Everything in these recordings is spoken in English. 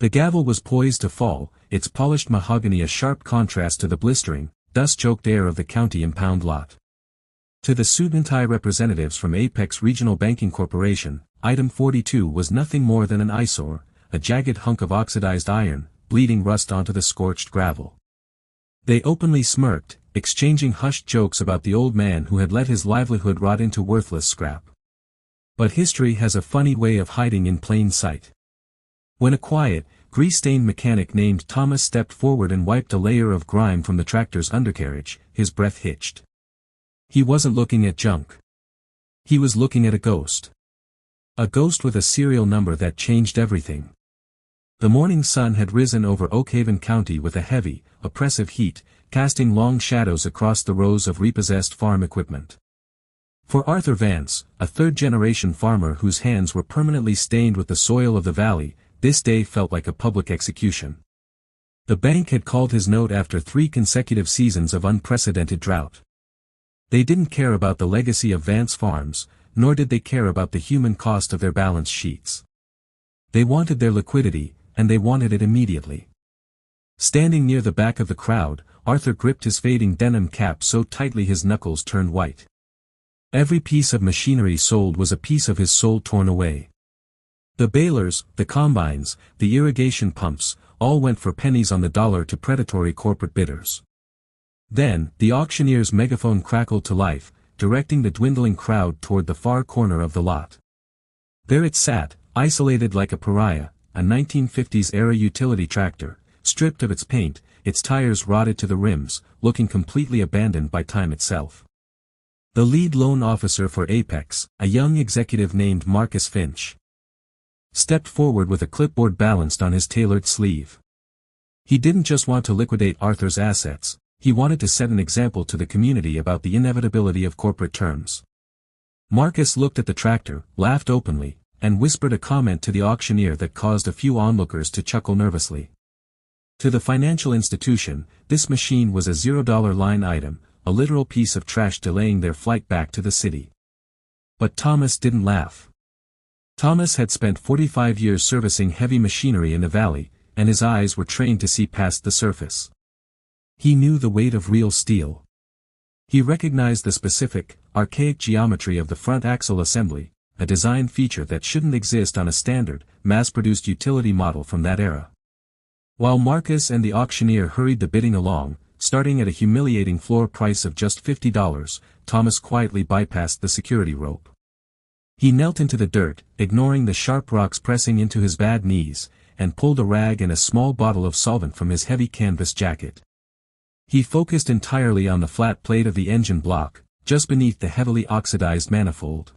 The gavel was poised to fall, its polished mahogany a sharp contrast to the blistering, dust-choked air of the county impound lot. To the suit-and-tie representatives from Apex Regional Banking Corporation, Item 42 was nothing more than an eyesore, a jagged hunk of oxidized iron, bleeding rust onto the scorched gravel. They openly smirked, exchanging hushed jokes about the old man who had let his livelihood rot into worthless scrap. But history has a funny way of hiding in plain sight. When a quiet, grease-stained mechanic named Thomas stepped forward and wiped a layer of grime from the tractor's undercarriage, his breath hitched. He wasn't looking at junk. He was looking at a ghost. A ghost with a serial number that changed everything. The morning sun had risen over Oakhaven County with a heavy, oppressive heat, casting long shadows across the rows of repossessed farm equipment. For Arthur Vance, a third-generation farmer whose hands were permanently stained with the soil of the valley, this day felt like a public execution. The bank had called his note after 3 consecutive seasons of unprecedented drought. They didn't care about the legacy of Vance Farms, nor did they care about the human cost of their balance sheets. They wanted their liquidity, and they wanted it immediately. Standing near the back of the crowd, Arthur gripped his fading denim cap so tightly his knuckles turned white. Every piece of machinery sold was a piece of his soul torn away. The balers, the combines, the irrigation pumps, all went for pennies on the dollar to predatory corporate bidders. Then, the auctioneer's megaphone crackled to life, directing the dwindling crowd toward the far corner of the lot. There it sat, isolated like a pariah, a 1950s-era utility tractor, stripped of its paint, its tires rotted to the rims, looking completely abandoned by time itself. The lead loan officer for Apex, a young executive named Marcus Finch, stepped forward with a clipboard balanced on his tailored sleeve. He didn't just want to liquidate Arthur's assets, he wanted to set an example to the community about the inevitability of corporate terms. Marcus looked at the tractor, laughed openly, and whispered a comment to the auctioneer that caused a few onlookers to chuckle nervously. To the financial institution, this machine was a $0 line item, a literal piece of trash delaying their flight back to the city. But Thomas didn't laugh. Thomas had spent 45 years servicing heavy machinery in the valley, and his eyes were trained to see past the surface. He knew the weight of real steel. He recognized the specific, archaic geometry of the front axle assembly, a design feature that shouldn't exist on a standard, mass-produced utility model from that era. While Marcus and the auctioneer hurried the bidding along, starting at a humiliating floor price of just $50, Thomas quietly bypassed the security rope. He knelt into the dirt, ignoring the sharp rocks pressing into his bad knees, and pulled a rag and a small bottle of solvent from his heavy canvas jacket. He focused entirely on the flat plate of the engine block, just beneath the heavily oxidized manifold.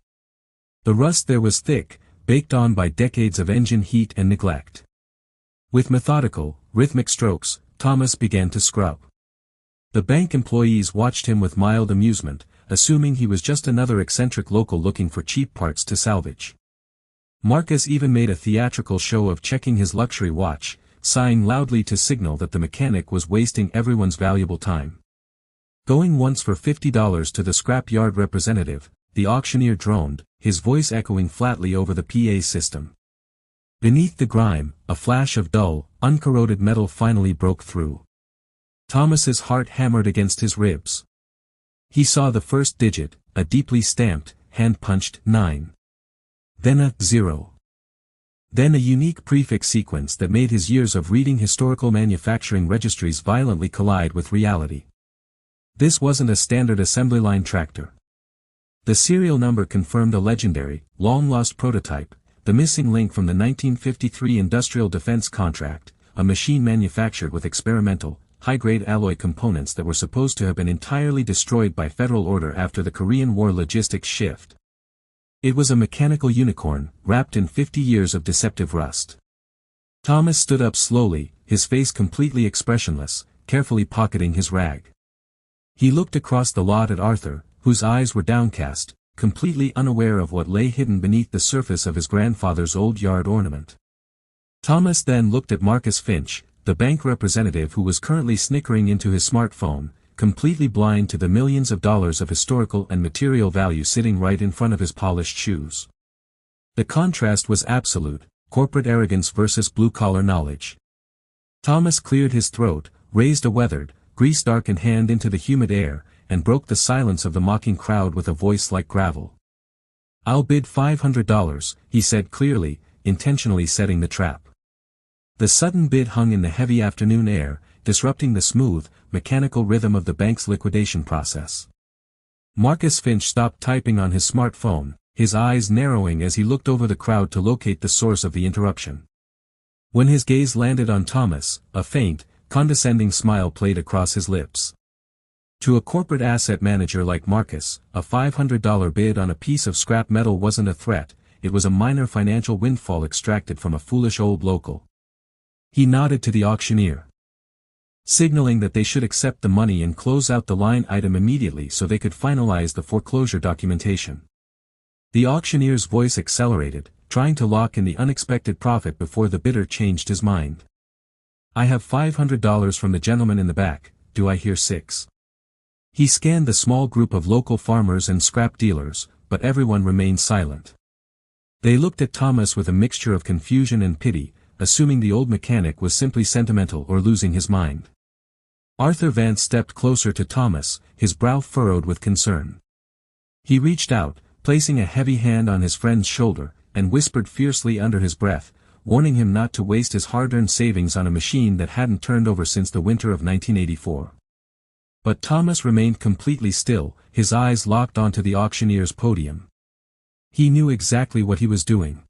The rust there was thick, baked on by decades of engine heat and neglect. With methodical, rhythmic strokes, Thomas began to scrub. The bank employees watched him with mild amusement, assuming he was just another eccentric local looking for cheap parts to salvage. Marcus even made a theatrical show of checking his luxury watch, sighing loudly to signal that the mechanic was wasting everyone's valuable time. Going once for $50 to the scrap-yard representative, the auctioneer droned, his voice echoing flatly over the PA system. Beneath the grime, a flash of dull, uncorroded metal finally broke through. Thomas's heart hammered against his ribs. He saw the first digit, a deeply stamped, hand-punched 9. Then a 0. Then a unique prefix sequence that made his years of reading historical manufacturing registries violently collide with reality. This wasn't a standard assembly line tractor. The serial number confirmed a legendary, long-lost prototype, the missing link from the 1953 industrial defense contract, a machine manufactured with experimental, high-grade alloy components that were supposed to have been entirely destroyed by federal order after the Korean War logistics shift. It was a mechanical unicorn, wrapped in 50 years of deceptive rust. Thomas stood up slowly, his face completely expressionless, carefully pocketing his rag. He looked across the lot at Arthur, whose eyes were downcast, completely unaware of what lay hidden beneath the surface of his grandfather's old yard ornament. Thomas then looked at Marcus Finch, the bank representative who was currently snickering into his smartphone, completely blind to the millions of dollars of historical and material value sitting right in front of his polished shoes. The contrast was absolute, corporate arrogance versus blue-collar knowledge. Thomas cleared his throat, raised a weathered, grease-darkened hand into the humid air, and broke the silence of the mocking crowd with a voice like gravel. "I'll bid $500, he said clearly, intentionally setting the trap. The sudden bid hung in the heavy afternoon air, disrupting the smooth, mechanical rhythm of the bank's liquidation process. Marcus Finch stopped typing on his smartphone, his eyes narrowing as he looked over the crowd to locate the source of the interruption. When his gaze landed on Thomas, a faint, condescending smile played across his lips. To a corporate asset manager like Marcus, a $500 bid on a piece of scrap metal wasn't a threat, it was a minor financial windfall extracted from a foolish old local. He nodded to the auctioneer, signaling that they should accept the money and close out the line item immediately so they could finalize the foreclosure documentation. The auctioneer's voice accelerated, trying to lock in the unexpected profit before the bidder changed his mind. "I have $500 from the gentleman in the back, do I hear 6? He scanned the small group of local farmers and scrap dealers, but everyone remained silent. They looked at Thomas with a mixture of confusion and pity, assuming the old mechanic was simply sentimental or losing his mind. Arthur Vance stepped closer to Thomas, his brow furrowed with concern. He reached out, placing a heavy hand on his friend's shoulder, and whispered fiercely under his breath, warning him not to waste his hard-earned savings on a machine that hadn't turned over since the winter of 1984. But Thomas remained completely still, his eyes locked onto the auctioneer's podium. He knew exactly what he was doing.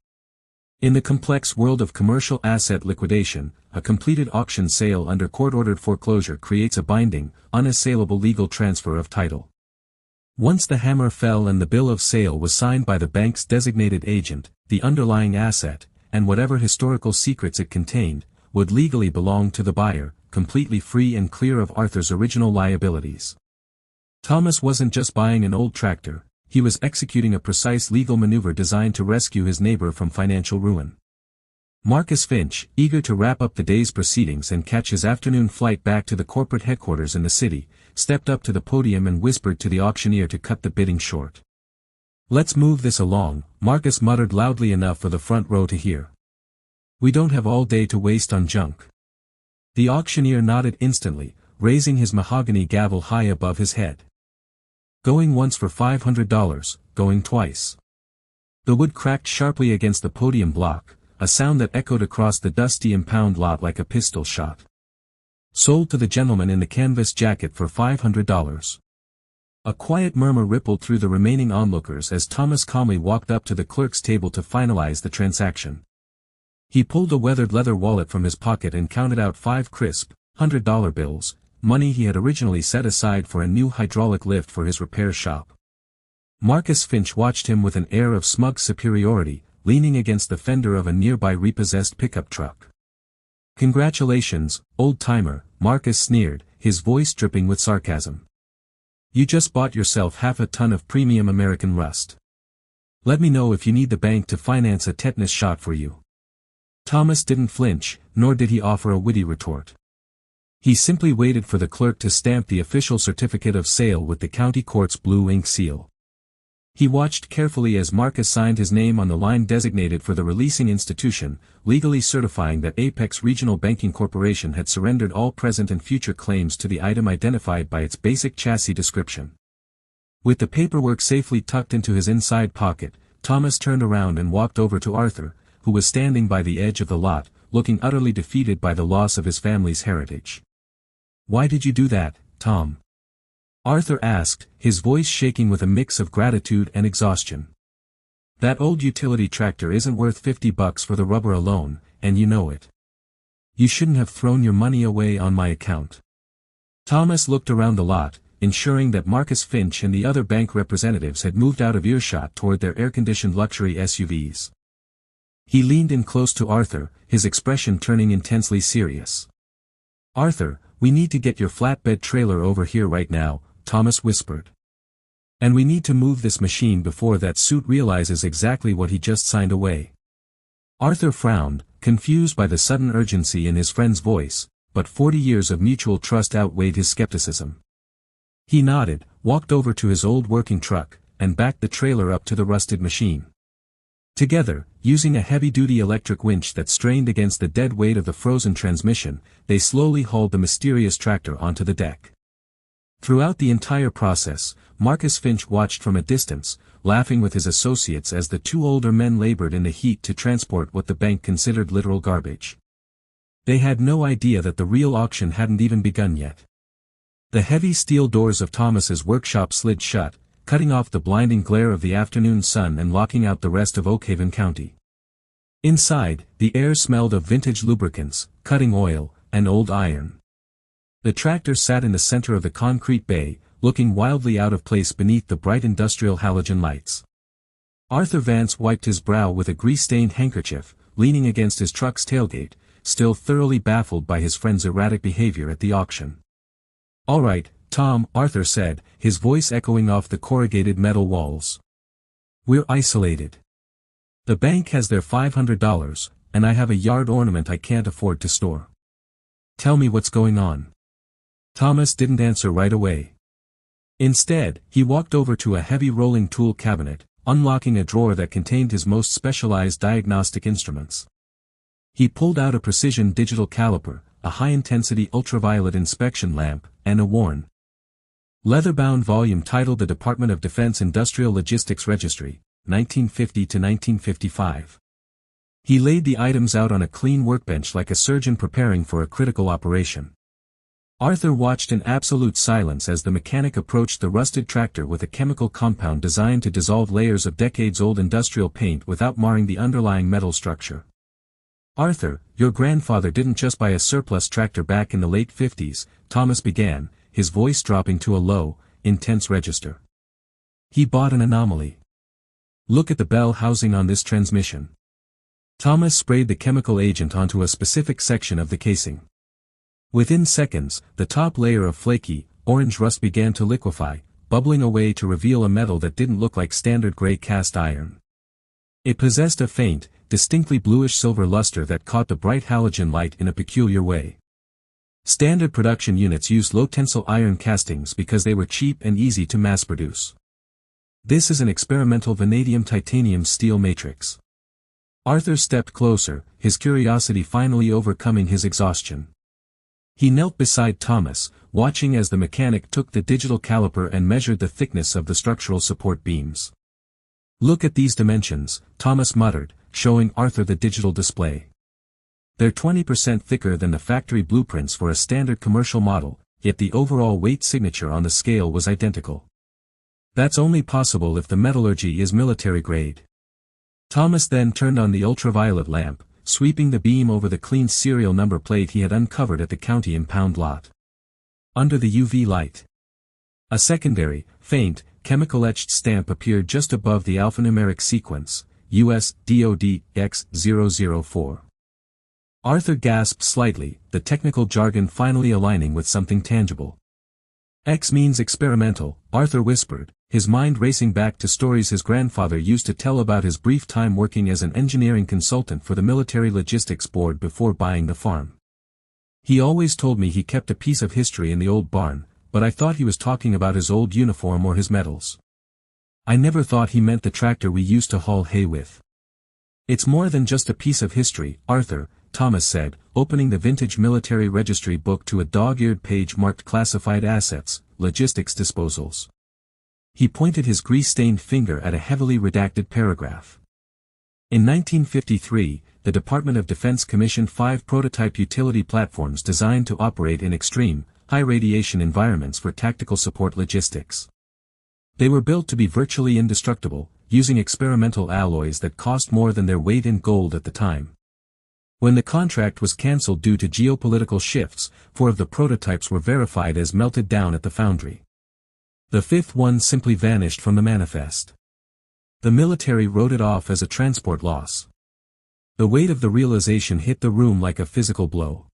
In the complex world of commercial asset liquidation, a completed auction sale under court-ordered foreclosure creates a binding, unassailable legal transfer of title. Once the hammer fell and the bill of sale was signed by the bank's designated agent, the underlying asset, and whatever historical secrets it contained, would legally belong to the buyer, completely free and clear of Arthur's original liabilities. Thomas wasn't just buying an old tractor, he was executing a precise legal maneuver designed to rescue his neighbor from financial ruin. Marcus Finch, eager to wrap up the day's proceedings and catch his afternoon flight back to the corporate headquarters in the city, stepped up to the podium and whispered to the auctioneer to cut the bidding short. "Let's move this along," Marcus muttered loudly enough for the front row to hear. "We don't have all day to waste on junk." The auctioneer nodded instantly, raising his mahogany gavel high above his head. "Going once for $500, going twice." The wood cracked sharply against the podium block, a sound that echoed across the dusty impound lot like a pistol shot. "Sold to the gentleman in the canvas jacket for $500. A quiet murmur rippled through the remaining onlookers as Thomas calmly walked up to the clerk's table to finalize the transaction. He pulled a weathered leather wallet from his pocket and counted out 5 crisp, $100 bills, money he had originally set aside for a new hydraulic lift for his repair shop. Marcus Finch watched him with an air of smug superiority, leaning against the fender of a nearby repossessed pickup truck. "Congratulations, old-timer," Marcus sneered, his voice dripping with sarcasm. "You just bought yourself half a ton of premium American rust. Let me know if you need the bank to finance a tetanus shot for you." Thomas didn't flinch, nor did he offer a witty retort. He simply waited for the clerk to stamp the official certificate of sale with the county court's blue ink seal. He watched carefully as Marcus signed his name on the line designated for the releasing institution, legally certifying that Apex Regional Banking Corporation had surrendered all present and future claims to the item identified by its basic chassis description. With the paperwork safely tucked into his inside pocket, Thomas turned around and walked over to Arthur, who was standing by the edge of the lot, looking utterly defeated by the loss of his family's heritage. "Why did you do that, Tom?" Arthur asked, his voice shaking with a mix of gratitude and exhaustion. "That old utility tractor isn't worth $50 for the rubber alone, and you know it. You shouldn't have thrown your money away on my account." Thomas looked around the lot, ensuring that Marcus Finch and the other bank representatives had moved out of earshot toward their air-conditioned luxury SUVs. He leaned in close to Arthur, his expression turning intensely serious. "Arthur, we need to get your flatbed trailer over here right now," Thomas whispered. "And we need to move this machine before that suit realizes exactly what he just signed away." Arthur frowned, confused by the sudden urgency in his friend's voice, but 40 years of mutual trust outweighed his skepticism. He nodded, walked over to his old working truck, and backed the trailer up to the rusted machine. Together, using a heavy-duty electric winch that strained against the dead weight of the frozen transmission, they slowly hauled the mysterious tractor onto the deck. Throughout the entire process, Marcus Finch watched from a distance, laughing with his associates as the two older men labored in the heat to transport what the bank considered literal garbage. They had no idea that the real auction hadn't even begun yet. The heavy steel doors of Thomas's workshop slid shut, cutting off the blinding glare of the afternoon sun and locking out the rest of Oakhaven County. Inside, the air smelled of vintage lubricants, cutting oil, and old iron. The tractor sat in the center of the concrete bay, looking wildly out of place beneath the bright industrial halogen lights. Arthur Vance wiped his brow with a grease-stained handkerchief, leaning against his truck's tailgate, still thoroughly baffled by his friend's erratic behavior at the auction. "All right, Tom," Arthur said, his voice echoing off the corrugated metal walls. "We're isolated. The bank has their $500, and I have a yard ornament I can't afford to store. Tell me what's going on." Thomas didn't answer right away. Instead, he walked over to a heavy rolling tool cabinet, unlocking a drawer that contained his most specialized diagnostic instruments. He pulled out a precision digital caliper, a high-intensity ultraviolet inspection lamp, and a worn, leather-bound volume titled The Department of Defense Industrial Logistics Registry, 1950 to 1955. He laid the items out on a clean workbench like a surgeon preparing for a critical operation. Arthur watched in absolute silence as the mechanic approached the rusted tractor with a chemical compound designed to dissolve layers of decades-old industrial paint without marring the underlying metal structure. "Arthur, your grandfather didn't just buy a surplus tractor back in the late 50s, Thomas began, his voice dropping to a low, intense register. "He bought an anomaly. Look at the bell housing on this transmission." Thomas sprayed the chemical agent onto a specific section of the casing. Within seconds, the top layer of flaky, orange rust began to liquefy, bubbling away to reveal a metal that didn't look like standard gray cast iron. It possessed a faint, distinctly bluish-silver luster that caught the bright halogen light in a peculiar way. Standard production units used low-tensile iron castings because they were cheap and easy to mass-produce. This is an experimental vanadium-titanium steel matrix. Arthur stepped closer, his curiosity finally overcoming his exhaustion. He knelt beside Thomas, watching as the mechanic took the digital caliper and measured the thickness of the structural support beams. "Look at these dimensions," Thomas muttered, showing Arthur the digital display. "They're 20% thicker than the factory blueprints for a standard commercial model, yet the overall weight signature on the scale was identical. That's only possible if the metallurgy is military grade." Thomas then turned on the ultraviolet lamp, sweeping the beam over the clean serial number plate he had uncovered at the county impound lot. Under the UV light, a secondary, faint, chemical-etched stamp appeared just above the alphanumeric sequence, US DOD X004. Arthur gasped slightly, the technical jargon finally aligning with something tangible. "X means experimental," Arthur whispered, his mind racing back to stories his grandfather used to tell about his brief time working as an engineering consultant for the Military Logistics Board before buying the farm. "He always told me he kept a piece of history in the old barn, but I thought he was talking about his old uniform or his medals. I never thought he meant the tractor we used to haul hay with." "It's more than just a piece of history, Arthur," Thomas said, opening the vintage military registry book to a dog-eared page marked Classified Assets, Logistics Disposals. He pointed his grease-stained finger at a heavily redacted paragraph. In 1953, the Department of Defense commissioned 5 prototype utility platforms designed to operate in extreme, high-radiation environments for tactical support logistics. They were built to be virtually indestructible, using experimental alloys that cost more than their weight in gold at the time. When the contract was cancelled due to geopolitical shifts, 4 of the prototypes were verified as melted down at the foundry. The 5th one simply vanished from the manifest. The military wrote it off as a transport loss. The weight of the realization hit the room like a physical blow.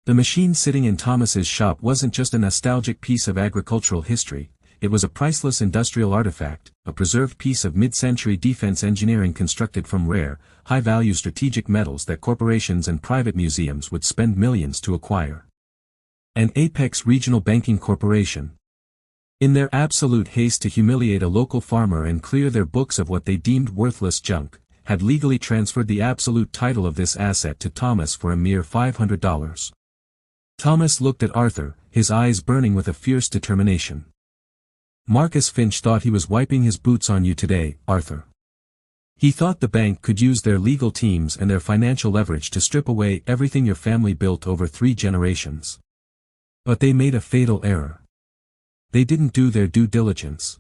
The machine sitting in Thomas's shop wasn't just a nostalgic piece of agricultural history, it was a priceless industrial artifact, a preserved piece of mid-century defense engineering constructed from rare, high-value strategic metals that corporations and private museums would spend millions to acquire. An apex regional banking corporation. In their absolute haste to humiliate a local farmer and clear their books of what they deemed worthless junk, had legally transferred the absolute title of this asset to Thomas for a mere $500. Thomas looked at Arthur, his eyes burning with a fierce determination. "Marcus Finch thought he was wiping his boots on you today, Arthur. He thought the bank could use their legal teams and their financial leverage to strip away everything your family built over 3 generations. But they made a fatal error. They didn't do their due diligence.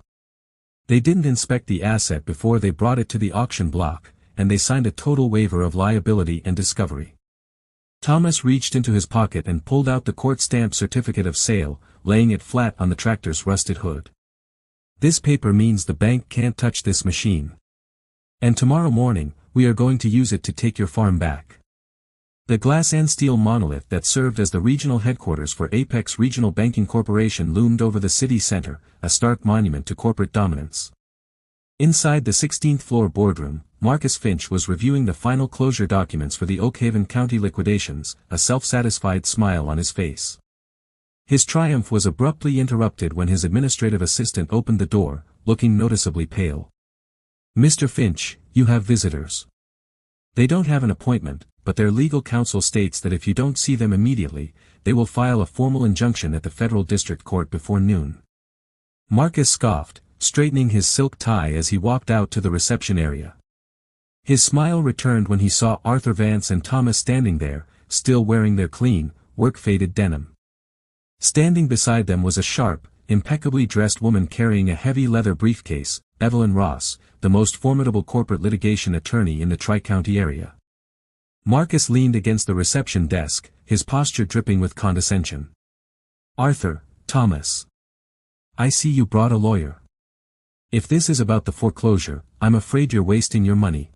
They didn't inspect the asset before they brought it to the auction block, and they signed a total waiver of liability and discovery." Thomas reached into his pocket and pulled out the court-stamped certificate of sale, laying it flat on the tractor's rusted hood. "This paper means the bank can't touch this machine. And tomorrow morning, we are going to use it to take your farm back." The glass and steel monolith that served as the regional headquarters for Apex Regional Banking Corporation loomed over the city center, a stark monument to corporate dominance. Inside the 16th-floor boardroom, Marcus Finch was reviewing the final closure documents for the Oakhaven County liquidations, a self-satisfied smile on his face. His triumph was abruptly interrupted when his administrative assistant opened the door, looking noticeably pale. "Mr. Finch, you have visitors. They don't have an appointment, but their legal counsel states that if you don't see them immediately, they will file a formal injunction at the federal district court before noon." Marcus scoffed, straightening his silk tie as he walked out to the reception area. His smile returned when he saw Arthur Vance and Thomas standing there, still wearing their clean, work-faded denim. Standing beside them was a sharp, impeccably dressed woman carrying a heavy leather briefcase, Evelyn Ross, the most formidable corporate litigation attorney in the Tri-County area. Marcus leaned against the reception desk, his posture dripping with condescension. "Arthur, Thomas. I see you brought a lawyer. If this is about the foreclosure, I'm afraid you're wasting your money.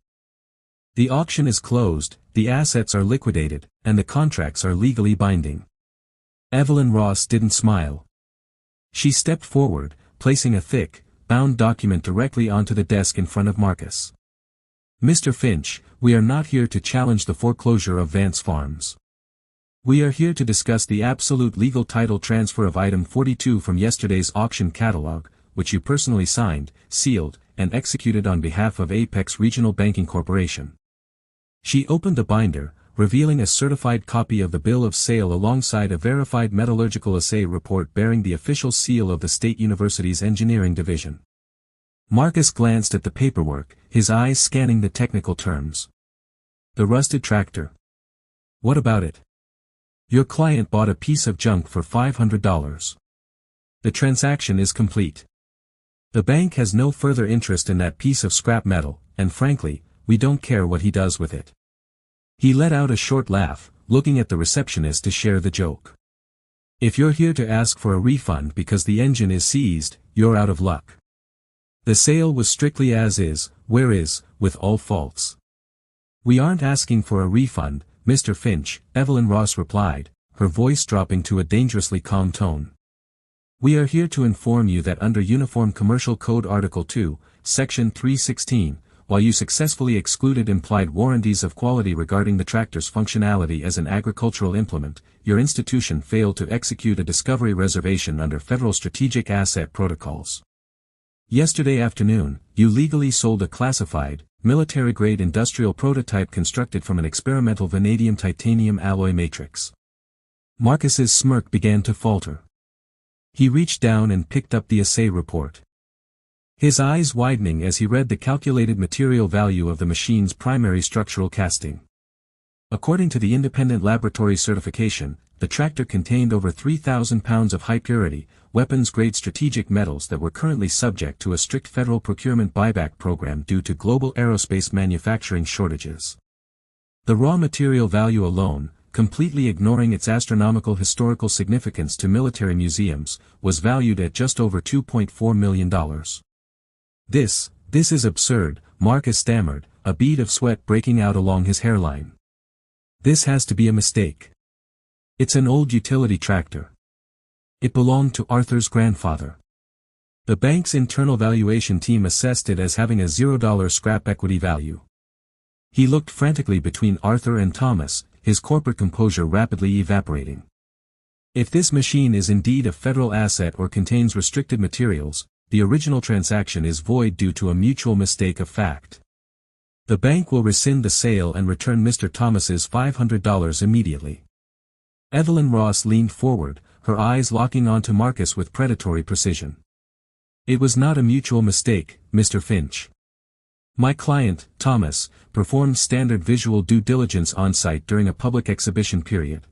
The auction is closed, the assets are liquidated, and the contracts are legally binding." Evelyn Ross didn't smile. She stepped forward, placing a thick, bound document directly onto the desk in front of Marcus. "Mr. Finch, we are not here to challenge the foreclosure of Vance Farms. We are here to discuss the absolute legal title transfer of item 42 from yesterday's auction catalog, which you personally signed, sealed, and executed on behalf of Apex Regional Banking Corporation." She opened the binder, revealing a certified copy of the bill of sale alongside a verified metallurgical assay report bearing the official seal of the State University's Engineering Division. Marcus glanced at the paperwork, his eyes scanning the technical terms. "The rusted tractor. What about it? Your client bought a piece of junk for $500. The transaction is complete. The bank has no further interest in that piece of scrap metal, and frankly, we don't care what he does with it." He let out a short laugh, looking at the receptionist to share the joke. "If you're here to ask for a refund because the engine is seized, you're out of luck. The sale was strictly as is, where is, with all faults." "We aren't asking for a refund, Mr. Finch," Evelyn Ross replied, her voice dropping to a dangerously calm tone. "We are here to inform you that under Uniform Commercial Code Article 2, Section 316, while you successfully excluded implied warranties of quality regarding the tractor's functionality as an agricultural implement, your institution failed to execute a discovery reservation under federal strategic asset protocols. Yesterday afternoon, you legally sold a classified, military-grade industrial prototype constructed from an experimental vanadium titanium alloy matrix." Marcus's smirk began to falter. He reached down and picked up the assay report. His eyes widening as he read the calculated material value of the machine's primary structural casting. According to the independent laboratory certification, the tractor contained over 3,000 pounds of high-purity, weapons-grade strategic metals that were currently subject to a strict federal procurement buyback program due to global aerospace manufacturing shortages. The raw material value alone, completely ignoring its astronomical historical significance to military museums, was valued at just over $2.4 million. This is absurd," Marcus stammered, a bead of sweat breaking out along his hairline. "This has to be a mistake. It's an old utility tractor. It belonged to Arthur's grandfather. The bank's internal valuation team assessed it as having a $0 scrap equity value." He looked frantically between Arthur and Thomas, his corporate composure rapidly evaporating. "If this machine is indeed a federal asset or contains restricted materials, the original transaction is void due to a mutual mistake of fact. The bank will rescind the sale and return Mr. Thomas's $500 immediately. Evelyn Ross leaned forward, her eyes locking onto Marcus with predatory precision. It was not a mutual mistake, Mr. Finch. My client, Thomas, performed standard visual due diligence on-site during a public exhibition period.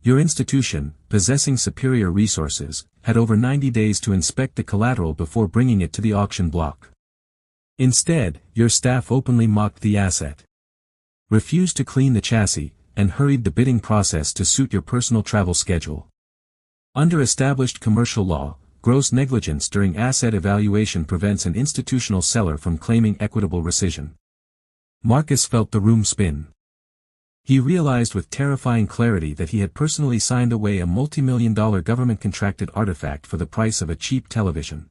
Your institution, possessing superior resources, had over 90 days to inspect the collateral before bringing it to the auction block. Instead, your staff openly mocked the asset, refused to clean the chassis, and hurried the bidding process to suit your personal travel schedule. Under established commercial law, gross negligence during asset evaluation prevents an institutional seller from claiming equitable rescission. Marcus felt the room spin. He realized with terrifying clarity that he had personally signed away a multi-million-dollar government-contracted artifact for the price of a cheap television.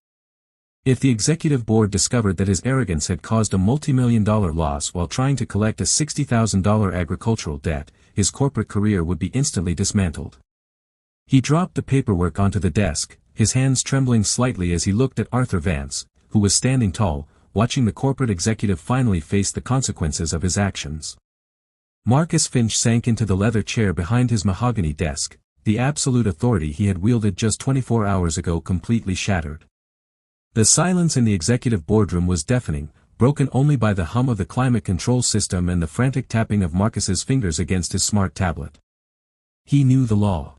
If the executive board discovered that his arrogance had caused a multi-million-dollar loss while trying to collect a $60,000 agricultural debt, his corporate career would be instantly dismantled. He dropped the paperwork onto the desk, his hands trembling slightly as he looked at Arthur Vance, who was standing tall, watching the corporate executive finally face the consequences of his actions. Marcus Finch sank into the leather chair behind his mahogany desk, the absolute authority he had wielded just 24 hours ago completely shattered. The silence in the executive boardroom was deafening, broken only by the hum of the climate control system and the frantic tapping of Marcus's fingers against his smart tablet. He knew the law.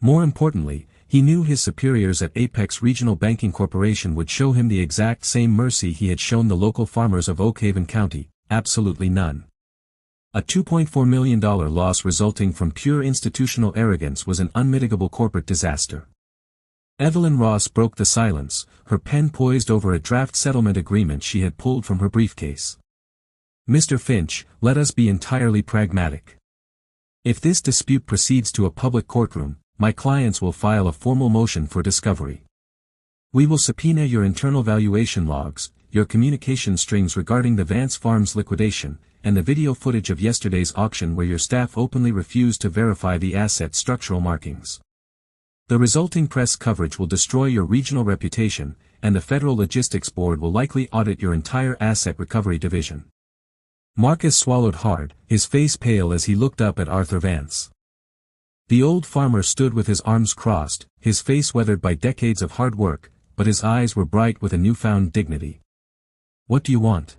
More importantly, he knew his superiors at Apex Regional Banking Corporation would show him the exact same mercy he had shown the local farmers of Oakhaven County, absolutely none. A $2.4 million loss resulting from pure institutional arrogance was an unmitigable corporate disaster. Evelyn Ross broke the silence, her pen poised over a draft settlement agreement she had pulled from her briefcase. Mr. Finch, let us be entirely pragmatic. If this dispute proceeds to a public courtroom, my clients will file a formal motion for discovery. We will subpoena your internal valuation logs, your communication strings regarding the Vance Farms liquidation, and the video footage of yesterday's auction where your staff openly refused to verify the asset's structural markings. The resulting press coverage will destroy your regional reputation, and the Federal Logistics Board will likely audit your entire asset recovery division. Marcus swallowed hard, his face pale as he looked up at Arthur Vance. The old farmer stood with his arms crossed, his face weathered by decades of hard work, but his eyes were bright with a newfound dignity. What do you want?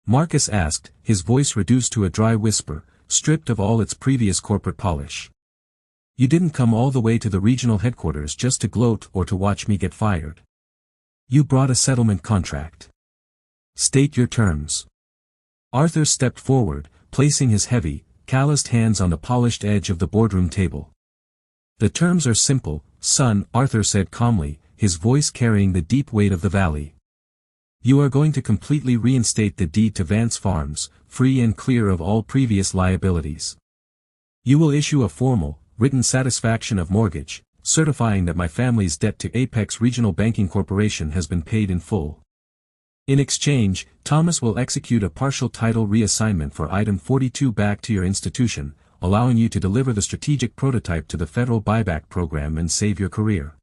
Marcus asked, his voice reduced to a dry whisper, stripped of all its previous corporate polish. You didn't come all the way to the regional headquarters just to gloat or to watch me get fired. You brought a settlement contract. State your terms. Arthur stepped forward, placing his heavy, calloused hands on the polished edge of the boardroom table. The terms are simple, son, Arthur said calmly, his voice carrying the deep weight of the valley. You are going to completely reinstate the deed to Vance Farms, free and clear of all previous liabilities. You will issue a formal, written satisfaction of mortgage, certifying that my family's debt to Apex Regional Banking Corporation has been paid in full. In exchange, Thomas will execute a partial title reassignment for item 42 back to your institution, allowing you to deliver the strategic prototype to the federal buyback program and save your career.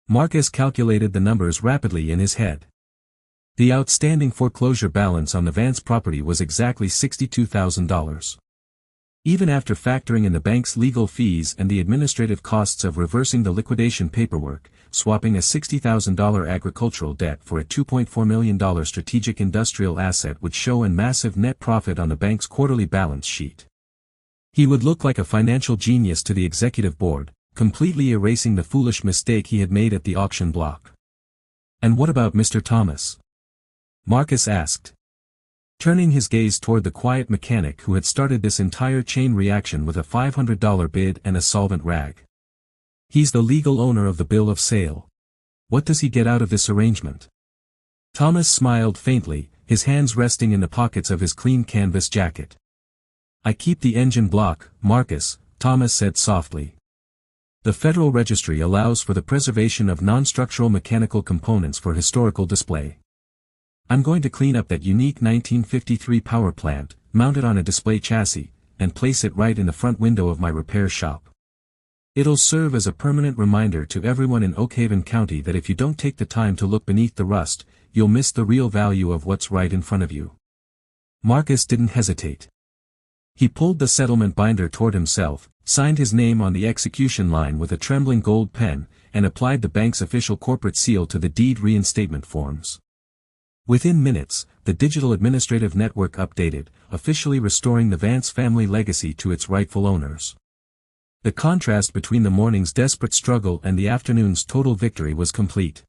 Marcus calculated the numbers rapidly in his head. The outstanding foreclosure balance on the Vance property was exactly $62,000. Even after factoring in the bank's legal fees and the administrative costs of reversing the liquidation paperwork, swapping a $60,000 agricultural debt for a $2.4 million strategic industrial asset would show a massive net profit on the bank's quarterly balance sheet. He would look like a financial genius to the executive board, completely erasing the foolish mistake he had made at the auction block. And what about Mr. Thomas? Marcus asked, turning his gaze toward the quiet mechanic who had started this entire chain reaction with a $500 bid and a solvent rag. He's the legal owner of the bill of sale. What does he get out of this arrangement? Thomas smiled faintly, his hands resting in the pockets of his clean canvas jacket. I keep the engine block, Marcus, Thomas said softly. The Federal Registry allows for the preservation of non-structural mechanical components for historical display. I'm going to clean up that unique 1953 power plant, mount it on a display chassis, and place it right in the front window of my repair shop. It'll serve as a permanent reminder to everyone in Oakhaven County that if you don't take the time to look beneath the rust, you'll miss the real value of what's right in front of you. Marcus didn't hesitate. He pulled the settlement binder toward himself, signed his name on the execution line with a trembling gold pen, and applied the bank's official corporate seal to the deed reinstatement forms. Within minutes, the digital administrative network updated, officially restoring the Vance family legacy to its rightful owners. The contrast between the morning's desperate struggle and the afternoon's total victory was complete.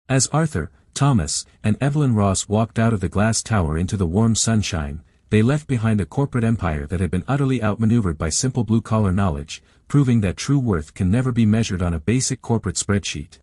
As Arthur, Thomas, and Evelyn Ross walked out of the glass tower into the warm sunshine, they left behind a corporate empire that had been utterly outmaneuvered by simple blue-collar knowledge, proving that true worth can never be measured on a basic corporate spreadsheet.